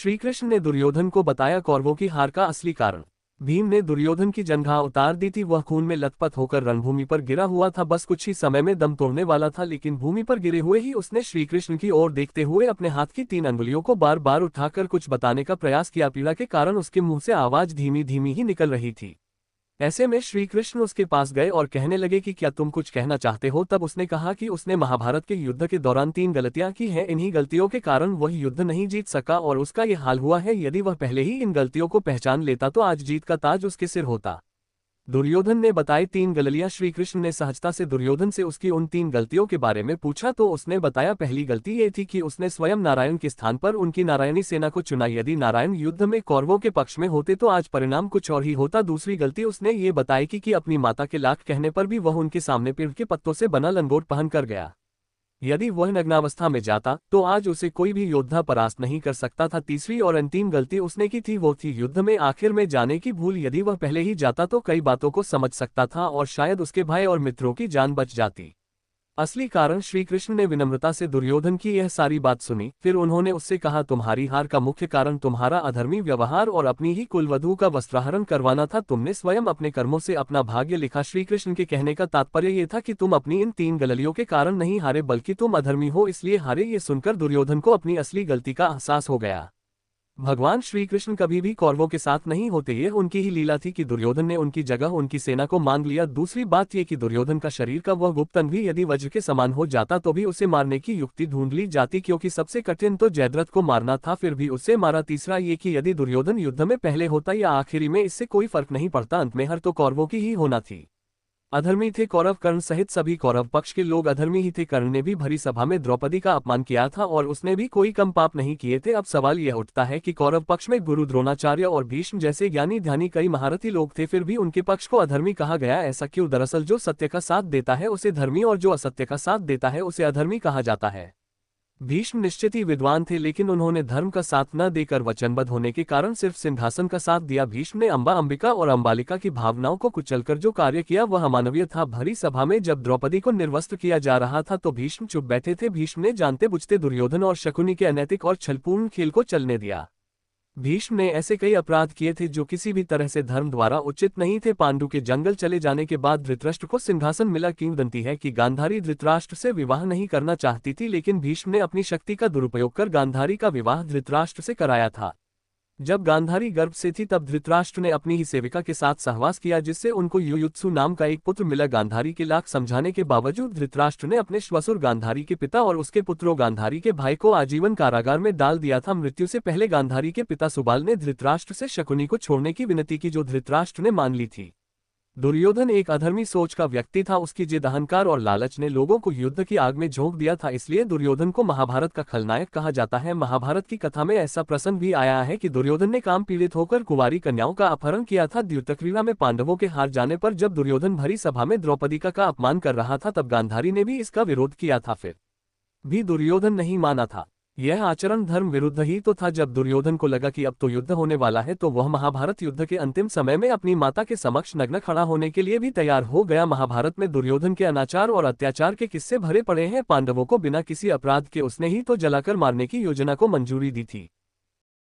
श्रीकृष्ण ने दुर्योधन को बताया कौरवों की हार का असली कारण। भीम ने दुर्योधन की जंघा उतार दी थी। वह खून में लथपथ होकर रणभूमि पर गिरा हुआ था, बस कुछ ही समय में दम तोड़ने वाला था। लेकिन भूमि पर गिरे हुए ही उसने श्रीकृष्ण की ओर देखते हुए अपने हाथ की 3 अंगुलियों को बार बार उठाकर कुछ बताने का प्रयास किया। पीड़ा के कारण उसके मुंह से आवाज धीमी धीमी ही निकल रही थी। ऐसे में श्री कृष्ण उसके पास गए और कहने लगे कि क्या तुम कुछ कहना चाहते हो। तब उसने कहा कि उसने महाभारत के युद्ध के दौरान 3 गलतियां की हैं। इन्हीं गलतियों के कारण वह युद्ध नहीं जीत सका और उसका ये हाल हुआ है। यदि वह पहले ही इन गलतियों को पहचान लेता तो आज जीत का ताज उसके सिर होता। दुर्योधन ने बताई 3 गलतियां। श्री कृष्ण ने सहजता से दुर्योधन से उसकी उन 3 गलतियों के बारे में पूछा तो उसने बताया पहली गलती ये थी कि उसने स्वयं नारायण के स्थान पर उनकी नारायणी सेना को चुना। यदि नारायण युद्ध में कौरवों के पक्ष में होते तो आज परिणाम कुछ और ही होता। दूसरी गलती उसने ये बताई कि अपनी माता के लाख कहने पर भी वह उनके सामने पेड़ के पत्तों से बना लंगोट पहन कर गया। यदि वह नग्नावस्था में जाता तो आज उसे कोई भी योद्धा परास्त नहीं कर सकता था। तीसरी और अंतिम गलती उसने की थी वो थी युद्ध में आखिर में जाने की भूल। यदि वह पहले ही जाता तो कई बातों को समझ सकता था और शायद उसके भाई और मित्रों की जान बच जाती। असली कारण श्री कृष्ण ने विनम्रता से दुर्योधन की यह सारी बात सुनी। फिर उन्होंने उससे कहा तुम्हारी हार का मुख्य कारण तुम्हारा अधर्मी व्यवहार और अपनी ही कुलवधू का वस्त्राहरण करवाना था। तुमने स्वयं अपने कर्मों से अपना भाग्य लिखा। श्री कृष्ण के कहने का तात्पर्य ये था कि तुम अपनी इन 3 गलतियों के कारण नहीं हारे बल्कि तुम अधर्मी हो इसलिए हारे। ये सुनकर दुर्योधन को अपनी असली गलती का एहसास हो गया। भगवान श्री कृष्ण कभी भी कौरवों के साथ नहीं होते। ये उनकी ही लीला थी कि दुर्योधन ने उनकी जगह उनकी सेना को मांग लिया। दूसरी बात ये कि दुर्योधन का शरीर का वह गुप्त अंग भी यदि वज्र के समान हो जाता तो भी उसे मारने की युक्ति ढूंढ ली जाती, क्योंकि सबसे कठिन तो जयद्रथ को मारना था, फिर भी उसे मारा। तीसरा ये कि यदि दुर्योधन युद्ध में पहले होता या आखिरी में इससे कोई फर्क नहीं पड़ता, अंत में हार तो कौरवों की ही होना थी। अधर्मी थे कौरव। कर्ण सहित सभी कौरव पक्ष के लोग अधर्मी ही थे। कर्ण ने भी भरी सभा में द्रौपदी का अपमान किया था और उसने भी कोई कम पाप नहीं किए थे। अब सवाल यह उठता है कि कौरव पक्ष में गुरु द्रोणाचार्य और भीष्म जैसे ज्ञानी ध्यानी कई महारथी लोग थे, फिर भी उनके पक्ष को अधर्मी कहा गया। ऐसा क्यों? दरअसल जो सत्य का साथ देता है उसे धर्मी और जो असत्य का साथ देता है उसे अधर्मी कहा जाता है। भीष्म निश्चित ही विद्वान थे, लेकिन उन्होंने धर्म का साथ न देकर वचनबद्ध होने के कारण सिर्फ सिंहासन का साथ दिया। भीष्म ने अंबा अंबिका और अंबालिका की भावनाओं को कुचलकर जो कार्य किया वह अमानवीय था। भरी सभा में जब द्रौपदी को निर्वस्त्र किया जा रहा था तो भीष्म चुप बैठे थे। भीष्म ने जानते बुझते दुर्योधन और शकुनी के अनैतिक और छलपूर्ण खेल को चलने दिया। भीष्म ने ऐसे कई अपराध किए थे जो किसी भी तरह से धर्म द्वारा उचित नहीं थे। पांडु के जंगल चले जाने के बाद धृतराष्ट्र को सिंहासन मिला। किंवदंती है कि गांधारी धृतराष्ट्र से विवाह नहीं करना चाहती थी, लेकिन भीष्म ने अपनी शक्ति का दुरुपयोग कर गांधारी का विवाह धृतराष्ट्र से कराया था। जब गांधारी गर्भ से थी तब धृतराष्ट्र ने अपनी ही सेविका के साथ सहवास किया, जिससे उनको युयुत्सु नाम का एक पुत्र मिला। गांधारी के लाख समझाने के बावजूद धृतराष्ट्र ने अपने श्वशुर गांधारी के पिता और उसके पुत्रों गांधारी के भाई को आजीवन कारागार में डाल दिया था। मृत्यु से पहले गांधारी के पिता सुबाल ने धृतराष्ट्र से शकुनी को छोड़ने की विनती की, जो धृतराष्ट्र ने मान ली थी। दुर्योधन एक अधर्मी सोच का व्यक्ति था। उसकी जिद, अहंकार और लालच ने लोगों को युद्ध की आग में झोंक दिया था, इसलिए दुर्योधन को महाभारत का खलनायक कहा जाता है। महाभारत की कथा में ऐसा प्रसंग भी आया है कि दुर्योधन ने काम पीड़ित होकर कुंवारी कन्याओं का अपहरण किया था। द्यूतक्रीड़ा में पांडवों के हार जाने पर जब दुर्योधन भरी सभा में द्रौपदी का अपमान कर रहा था तब गांधारी ने भी इसका विरोध किया था, फिर भी दुर्योधन नहीं माना था। यह आचरण धर्म विरुद्ध ही तो था। जब दुर्योधन को लगा कि अब तो युद्ध होने वाला है तो वह महाभारत युद्ध के अंतिम समय में अपनी माता के समक्ष नग्न खड़ा होने के लिए भी तैयार हो गया। महाभारत में दुर्योधन के अनाचार और अत्याचार के किस्से भरे पड़े हैं। पांडवों को बिना किसी अपराध के उसने ही तो जलाकर मारने की योजना को मंजूरी दी थी।